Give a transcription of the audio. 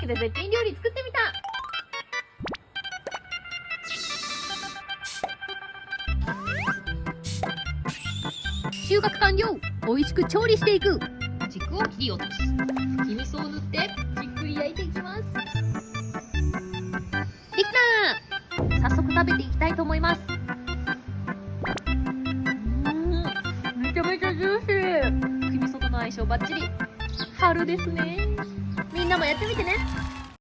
で絶品料理作ってみた。収穫完了。美味しく調理していく。軸を切り落とす。吹き味噌を塗ってじっくり焼いていきます。できた。早速食べていきたいと思います。めちゃめちゃジューシー。吹き味噌との相性バッチリ。春ですね。みんなもやってみてね。